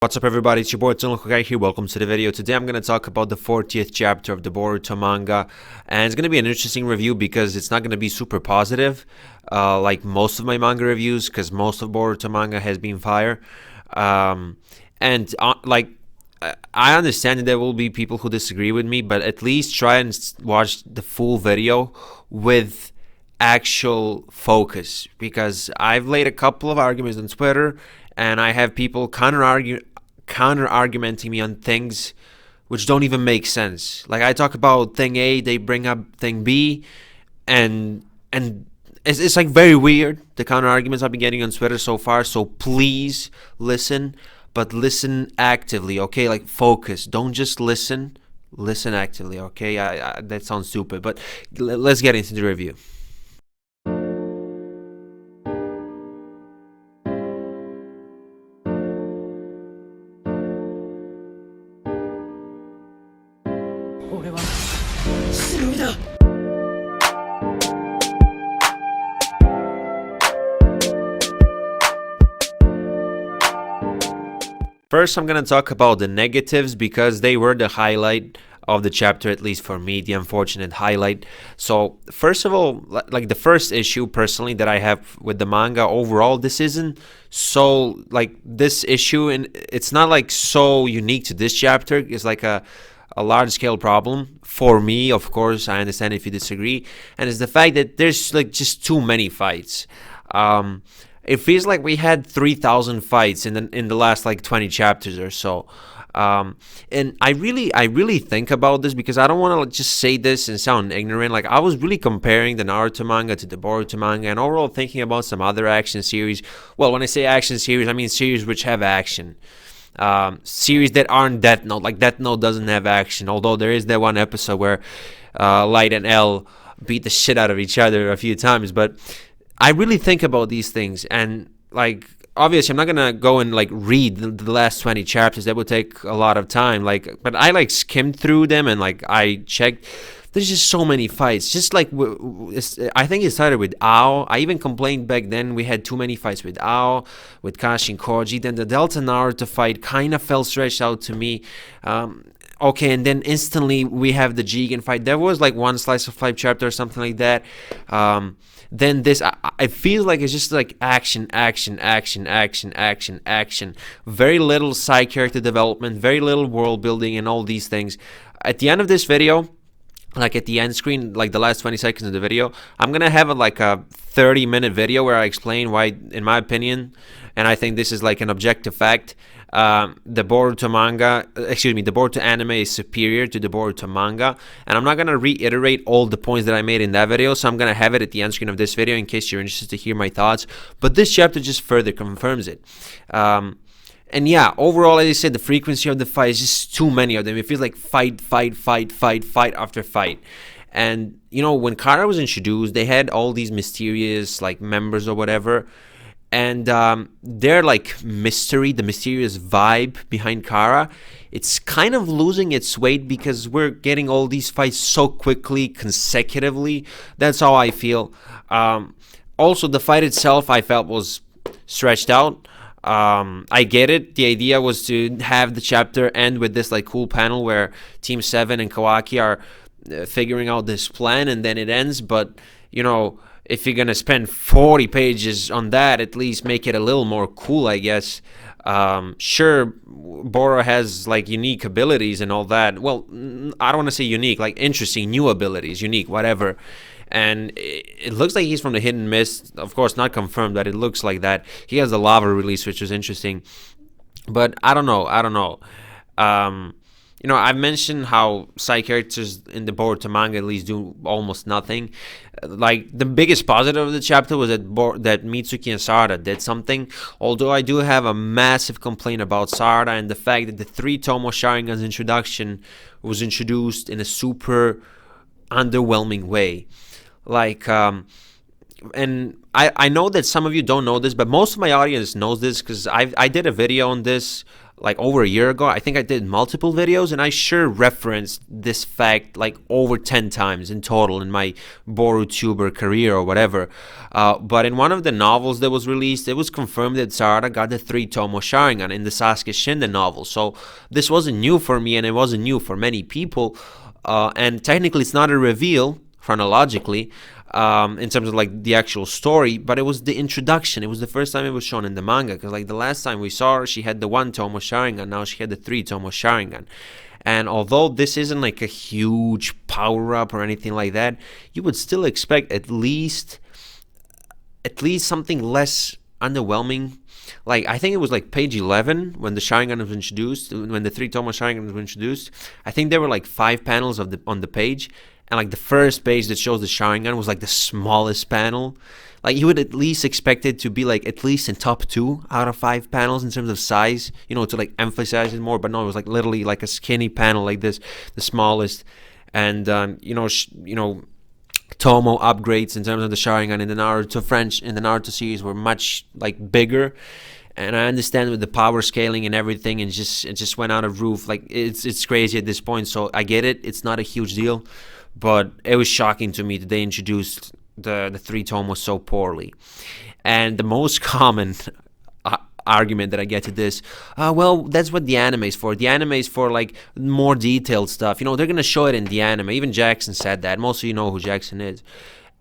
What's up, everybody? It's your boy Hokage here. Welcome to the video. Today I'm going to talk about the 40th chapter of the Boruto manga, and it's going to be an interesting review because it's not going to be super positive like most of my manga reviews, because most of Boruto manga has been fire. I understand that there will be people who disagree with me, but at least try and watch the full video with actual focus, because I've laid a couple of arguments on Twitter and I have people counter-argumenting me on things which don't even make sense. Like, I talk about thing A, they bring up thing B, and it's like very weird, the counter-arguments I've been getting on Twitter so far. So please listen, but listen actively, okay? Like, focus. Don't just listen actively, okay? That sounds stupid, but let's get into the review. First, I'm going to talk about the negatives because they were the highlight of the chapter, at least for me, the unfortunate highlight. So, first of all, like the first issue personally that I have with the manga overall, this isn't so, like, this issue, and it's not like so unique to this chapter. It's like a large scale problem for me. Of course, I understand if you disagree, and it's the fact that there's like just too many fights. It feels like we had 3,000 fights in the last like 20 chapters or so. And I really think about this because I don't want to just say this and sound ignorant. Like, I was really comparing the Naruto manga to the Boruto manga, and overall thinking about some other action series. Well, when I say action series, I mean series which have action. Series that aren't Death Note. Like, Death Note doesn't have action, although there is that one episode where Light and L beat the shit out of each other a few times. But I really think about these things, and like, obviously I'm not gonna go and like read the last 20 chapters. That would take a lot of time. Like, but I like skimmed through them and like I checked. There's just so many fights. Just like I think it started with Ao. I even complained back then we had too many fights with Ao, with Kashi and Koji. Then the Delta Naruto fight kind of felt stretched out to me. Okay, and then instantly we have the Jigen fight. There was like one slice of life chapter or something like that. Then this, I feel like it's just like action. Very little side character development, very little world building, and all these things. At the end of this video, like at the end screen, like the last 20 seconds of the video, I'm gonna have like a 30-minute video where I explain why, in my opinion, and I think this is like an objective fact, the Boruto anime is superior to the Boruto manga. And I'm not gonna reiterate all the points that I made in that video, so I'm gonna have it at the end screen of this video in case you're interested to hear my thoughts. But this chapter just further confirms it. And yeah, overall, as I said, the frequency of the fight is just too many of them. It feels like fight after fight. And, you know, when Kara was introduced, they had all these mysterious, like, members or whatever. And their, like, mystery, the mysterious vibe behind Kara, it's kind of losing its weight because we're getting all these fights so quickly, consecutively. That's how I feel. Also, the fight itself, I felt, was stretched out. I get it. The idea was to have the chapter end with this like cool panel where Team 7 and Kawaki are figuring out this plan, and then it ends. But, you know, if you're gonna spend 40 pages on that, at least make it a little more cool, I guess. Sure, BORO has like unique abilities and all that. Well, I don't want to say unique, like interesting new abilities, unique, whatever. And it looks like he's from the Hidden Mist. Of course, not confirmed, but it looks like that. He has the lava release, which was interesting. But I don't know. You know, I've mentioned how side characters in the Boruto manga at least do almost nothing. Like, the biggest positive of the chapter was that Mitsuki and Sarada did something. Although I do have a massive complaint about Sarada and the fact that the 3 Tomo Sharingan's introduction was introduced in a super underwhelming way. Like, and I know that some of you don't know this, but most of my audience knows this because I did a video on this like over a year ago. I think I did multiple videos, and I sure referenced this fact like over 10 times in total in my BOROtuber career or whatever. But in one of the novels that was released, it was confirmed that Sarada got the 3-tomo Sharingan in the Sasuke Shinden novel. So this wasn't new for me, and it wasn't new for many people. And technically, it's not a reveal chronologically, in terms of like the actual story, but it was the introduction. It was the first time it was shown in the manga, because like the last time we saw her, she had the 1-tomo Sharingan. Now she had the 3-tomo Sharingan. And although this isn't like a huge power up or anything like that, you would still expect at least something less underwhelming. Like, I think it was like page 11 when the Sharingan was introduced, when the 3-tomo Sharingan was introduced. I think there were like 5 panels on the page, and like the first page that shows the Sharingan was like the smallest panel. Like, you would at least expect it to be like at least in top 2 out of 5 panels in terms of size, to like emphasize it more. But no, it was like literally like a skinny panel like this, the smallest. And Tomo upgrades in terms of the Sharingan in the Naruto series were much like bigger. And I understand with the power scaling and everything, and it just went out of roof. Like, it's crazy at this point. So I get it. It's not a huge deal, but it was shocking to me that they introduced the 3-tomo so poorly. And the most common argument that I get to this, well, that's what the anime is for. The anime is for like more detailed stuff. They're gonna show it in the anime. Even Jackson said that. Most of you know who Jackson is.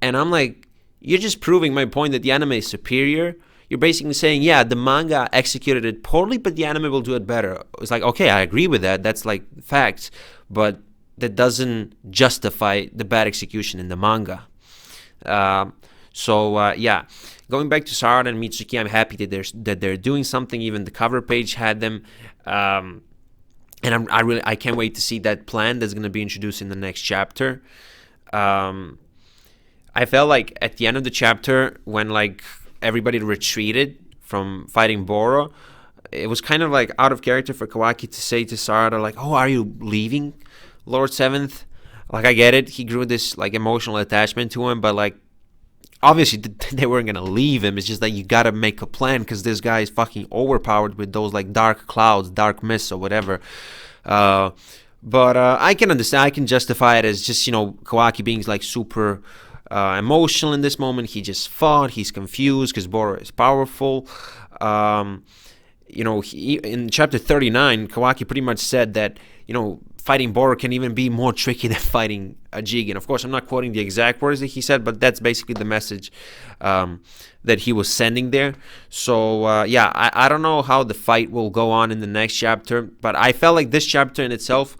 And I'm like, you're just proving my point that the anime is superior. You're basically saying, yeah, the manga executed it poorly, but the anime will do it better. It's like, okay, I agree with that. That's like facts. But that doesn't justify the bad execution in the manga. Yeah. Going back to Sarada and Mitsuki, I'm happy that they're doing something. Even the cover page had them, and I can't wait to see that plan that's going to be introduced in the next chapter. I felt like at the end of the chapter, when like everybody retreated from fighting Boro, it was kind of like out of character for Kawaki to say to Sarada like, "Oh, are you leaving, Lord Seventh?" Like, I get it. He grew this like emotional attachment to him, but like, obviously they weren't gonna leave him. It's just that you gotta make a plan, because this guy is fucking overpowered with those like dark clouds, dark mists or whatever. But I can understand. I can justify it as just Kawaki being like super emotional in this moment. He just fought. He's confused because Boro is powerful. In chapter 39, Kawaki pretty much said that fighting Boro can even be more tricky than fighting a Jigen. Of course, I'm not quoting the exact words that he said, but that's basically the message that he was sending there. So, I don't know how the fight will go on in the next chapter, but I felt like this chapter in itself,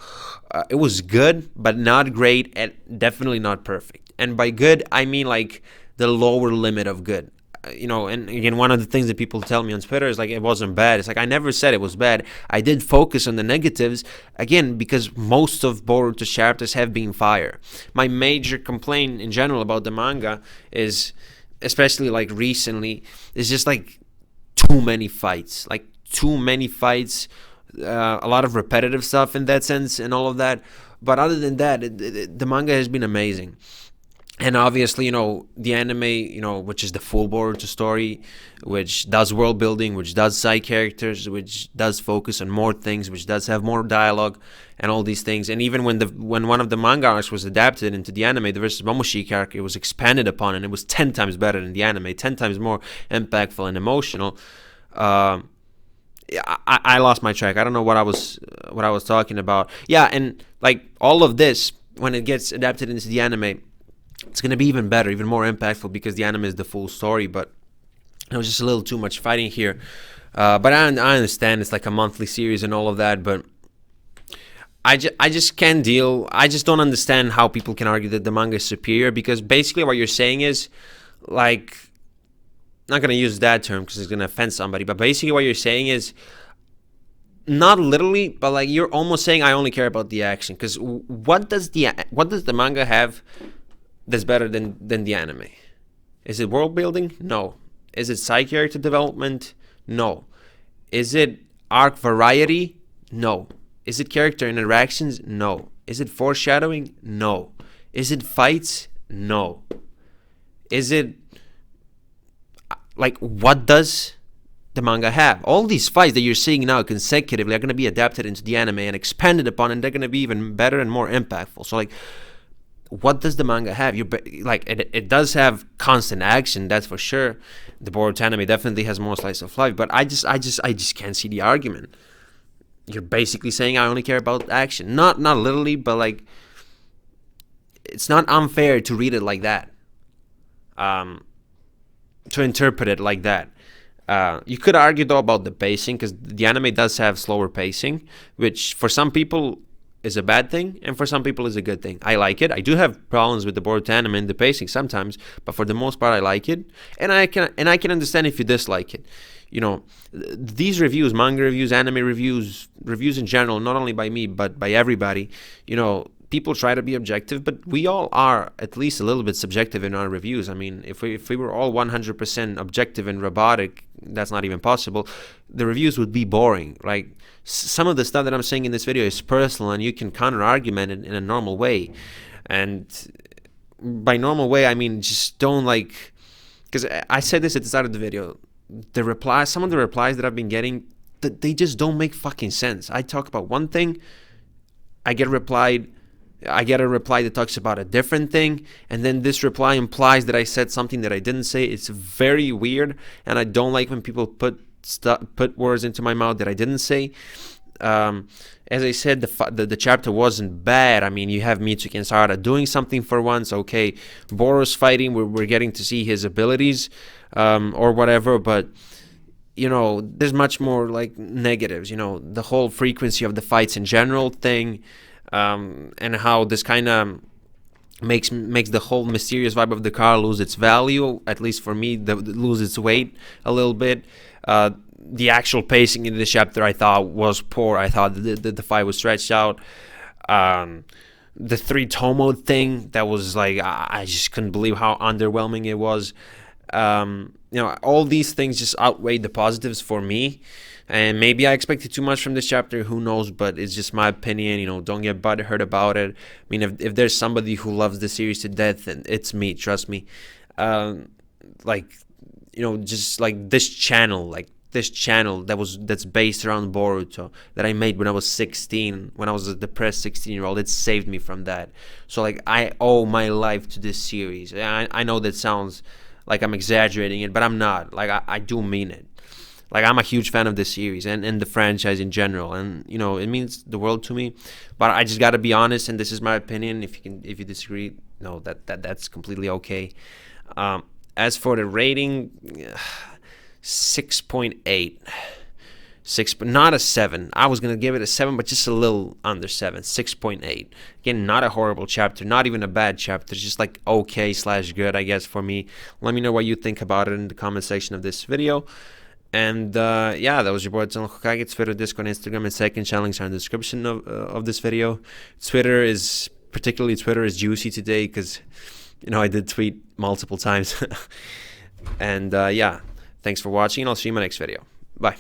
it was good, but not great, and definitely not perfect. And by good, I mean like the lower limit of good. And again, one of the things that people tell me on Twitter is like, it wasn't bad. It's like, I never said it was bad. I did focus on the negatives, again, because most of Boruto's chapters have been fire. My major complaint in general about the manga is, especially like recently, is just like too many fights. Like, too many fights, a lot of repetitive stuff in that sense and all of that. But other than that, the manga has been amazing. And obviously, the anime, which is the full Boruto story, which does world building, which does side characters, which does focus on more things, which does have more dialogue and all these things. And even when one of the manga arcs was adapted into the anime, the versus Momoshiki arc, it was expanded upon, and it was 10 times better than the anime, 10 times more impactful and emotional. I lost my track. I don't know what I was talking about. Yeah, and like all of this, when it gets adapted into the anime, it's going to be even better, even more impactful, because the anime is the full story. But it was just a little too much fighting here. But I understand it's like a monthly series and all of that. But I just can't deal. I just don't understand how people can argue that the manga is superior, because basically what you're saying is, like, not going to use that term because it's going to offend somebody. But basically what you're saying is, not literally, but like you're almost saying I only care about the action. Because what does the manga have that's better than the anime? Is it world building? No. Is it side character development? No. Is it arc variety? No. Is it character interactions? No. Is it foreshadowing? No. Is it fights? No. Is it like, what does the manga have. All these fights that you're seeing now consecutively are going to be adapted into the anime and expanded upon, and they're going to be even better and more impactful. So like, what does the manga have? It does have constant action, that's for sure. The Boruto anime definitely has more slice of life, but I just can't see the argument. You're basically saying I only care about action. Not literally, but like, it's not unfair to read it like that. To interpret it like that. You could argue though about the pacing, because the anime does have slower pacing, which for some people is a bad thing, and for some people is a good thing. I like it. I do have problems with the Boruto anime and the pacing sometimes, but for the most part I like it, and I can understand if you dislike it. You know, these reviews, manga reviews, anime reviews, reviews in general, not only by me but by everybody, you know, people try to be objective, but we all are at least a little bit subjective in our reviews. I mean, if we were all 100% objective and robotic, that's not even possible. The reviews would be boring. Like, some of the stuff that I'm saying in this video is personal, and you can counter-argument it in a normal way. And by normal way, I mean just don't like... Because I said this at the start of the video. Some of the replies that I've been getting, they just don't make fucking sense. I talk about one thing, I get a reply that talks about a different thing, and then this reply implies that I said something that I didn't say. It's very weird, and I don't like when people put words into my mouth that I didn't say. As I said, the chapter wasn't bad. I mean, you have Mitsuki and Sarada doing something for once. Okay, Boro's fighting. We're getting to see his abilities, or whatever. But you know, there's much more like negatives. You know, the whole frequency of the fights in general thing. And how this kind of makes the whole mysterious vibe of the car lose its value, at least for me, lose its weight a little bit. The actual pacing in this chapter I thought was poor. I thought the fight was stretched out. The 3 mode thing, that was like, I just couldn't believe how underwhelming it was. You know, all these things just outweighed the positives for me. And maybe I expected too much from this chapter, who knows, but it's just my opinion. You know, don't get butthurt about it. I mean, if there's somebody who loves the series to death, then it's me, trust me. Like, you know, just like this channel that's based around Boruto, that I made when I was 16, when I was a depressed 16-year-old, it saved me from that. So like, I owe my life to this series. I know that sounds like I'm exaggerating it, but I'm not. Like, I do mean it. Like, I'm a huge fan of this series and the franchise in general, and you know, it means the world to me. But I just gotta be honest, and this is my opinion. If you disagree, no, that's completely okay. As for the rating, 6.8, not a 7. I was gonna give it a 7, but just a little under 7. 6.8. Again, not a horrible chapter, not even a bad chapter, just like okay/good, I guess, for me. Let me know what you think about it in the comment section of this video. And yeah, that was your boy Hokage. Twitter, Discord, Instagram, and second channel links are in the description of this video. Twitter is juicy today because, you know, I did tweet multiple times. And yeah, thanks for watching, and I'll see you in my next video. Bye.